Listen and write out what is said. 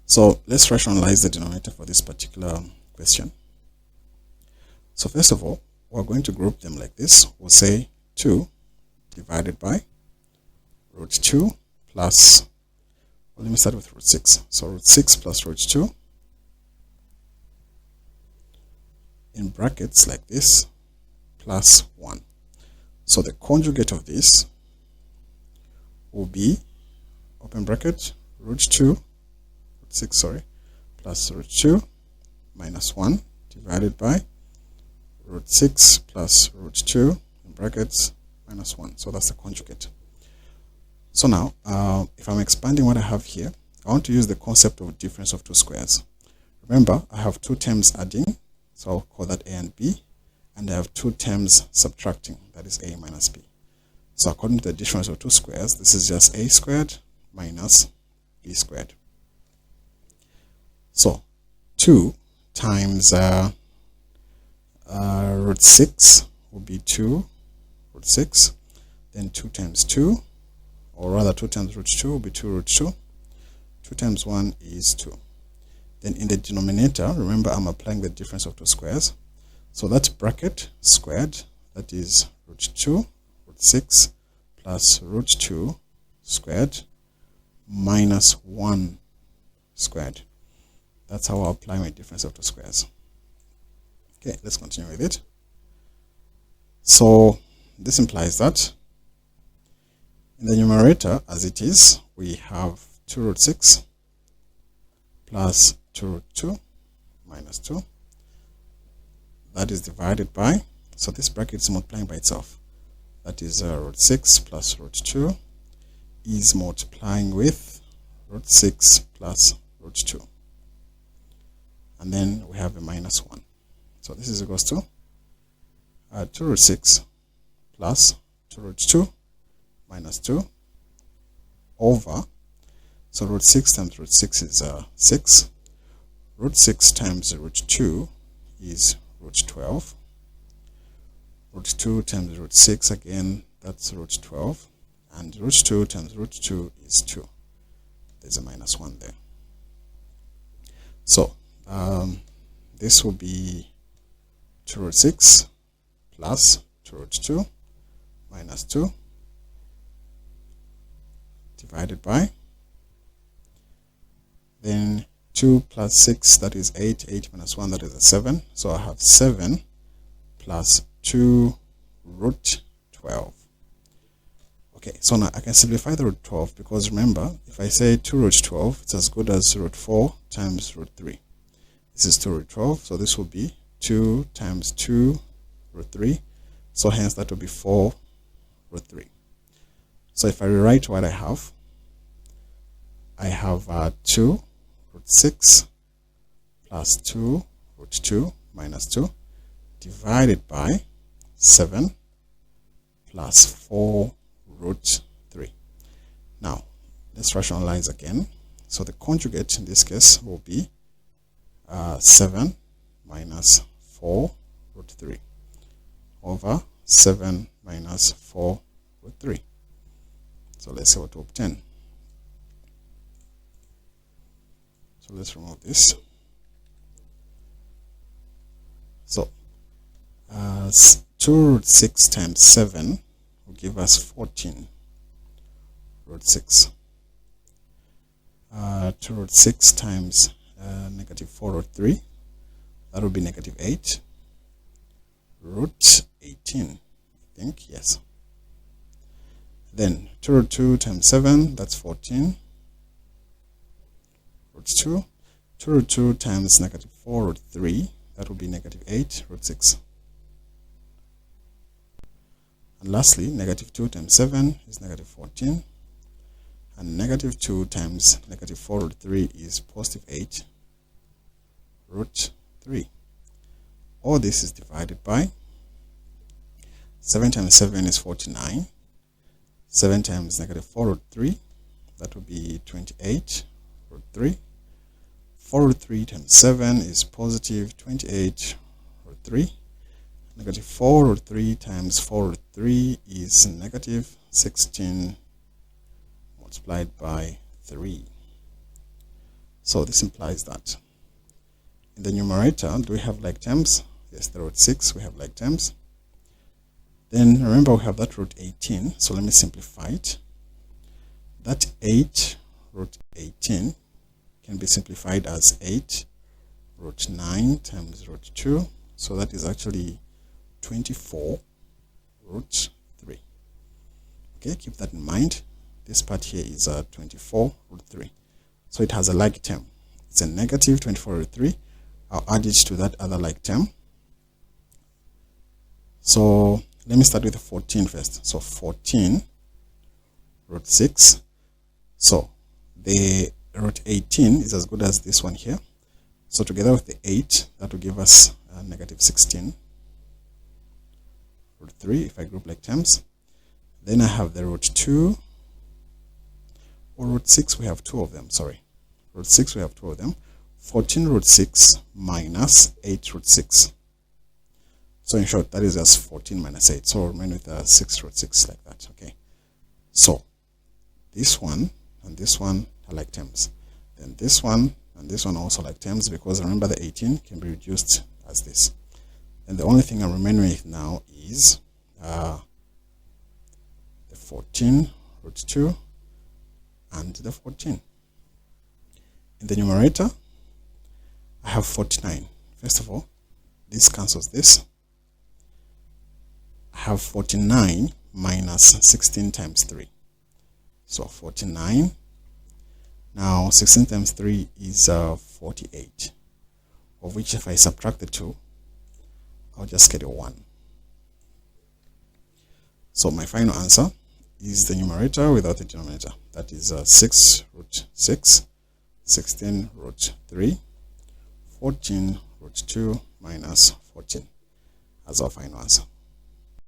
So let's rationalize the denominator for this particular question. So first of all, we're going to group them like this. We'll say 2 divided by root 2 plus, well, let me start with root 6. So root 6 plus root 2 in brackets like this plus 1. So the conjugate of this will be, open bracket, root 6, plus root 2 minus 1 divided by root 6 plus root 2 in brackets minus 1. So that's the conjugate. So now, if I'm expanding what I have here, I want to use the concept of difference of two squares. Remember, I have two terms adding, so I'll call that a and b, and I have two terms subtracting, that is a minus b. So according to the difference of two squares, this is just a squared minus b squared. So 2 times root 6 will be 2 root 6, then 2 times 2, or rather 2 times root 2 will be 2 root 2. 2 times 1 is 2. Then in the denominator, remember I'm applying the difference of two squares. So that's bracket squared, that is root 2 root 6 plus root 2 squared minus 1 squared. That's how I apply my difference of two squares. Okay, let's continue with it. So this implies that in the numerator, as it is, we have 2 root 6 plus 2 root 2 minus 2. That is divided by, so this bracket is multiplying by itself. That is root 6 plus root 2 is multiplying with root 6 plus root 2. And then we have a minus 1. So this is equals to 2 root 6 plus 2 root 2 minus 2 over, so root 6 times root 6 is 6. Root 6 times root 2 is root 12. Root 2 times root 6, again, that's root 12. And root 2 times root 2 is 2. There's a minus 1 there. So this will be 2 root 6 plus 2 root 2 minus 2 divided by, then 2 plus 6, that is 8, 8 minus 1, that is a 7. So I have 7 plus 2 root 12. Okay, so now I can simplify the root 12, because remember, if I say 2 root 12, it's as good as root 4 times root 3. This is 2 root 12, so this will be 2 times 2 root 3. So hence that will be 4 root 3. So if I rewrite what I have 2 root 6 plus 2 root 2 minus 2 divided by 7 plus 4 root 3. Now, let's rationalize again. So the conjugate in this case will be 7 minus 4 root 3 over 7 minus 4 root 3. So let's see what we obtain. So let's remove this. So 2 root 6 times 7 will give us 14 root 6. 2 root 6 times negative 4 root 3, that will be negative 8 root 18, I think, yes. Then 2 root 2 times 7, that's 14 root 2. 2 root 2 times negative 4 root 3, that will be negative 8 root 6. And lastly, negative 2 times 7 is negative 14. And negative 2 times negative 4 root 3 is positive 8 root 3. All this is divided by 7 times 7 is 49. 7 times negative 4 root 3, that will be 28 root 3. 4 root 3 times 7 is positive 28 root 3. Negative 4 root 3 times 4 root 3 is negative 16 multiplied by 3. So this implies that in the numerator, do we have like terms? Yes, the root 6, we have like terms. Then remember we have that root 18, so let me simplify it. That 8 root 18 can be simplified as 8 root 9 times root 2, so that is actually 24 root 3. Okay, keep that in mind. This part here is 24 root 3. So it has a like term. It's a negative 24 root 3. I'll add it to that other like term. So let me start with 14 first. So 14 root 6. So the root 18 is as good as this one here. So together with the 8, that will give us negative 16 root 3 if I group like terms. Then I have the root 2, or root 6, we have 2 of them, sorry. Root 6, we have 2 of them. 14 root 6 minus 8 root 6. So in short, that is just 14 minus 8. So remain with 6 root 6 like that, okay. So this one and this one are like terms. Then this one and this one also like terms, because remember the 18 can be reduced as this. And the only thing I'm remaining with now is the 14 root 2 and the 14. In the numerator, I have 49. First of all, this cancels this. I have 49 minus 16 times 3. So 49. Now 16 times 3 is 48, of which if I subtract the 2, I'll just get a 1. So my final answer is the numerator without the denominator. That is 6 root 6, 16 root 3, 14 root 2 minus 14 as our final answer.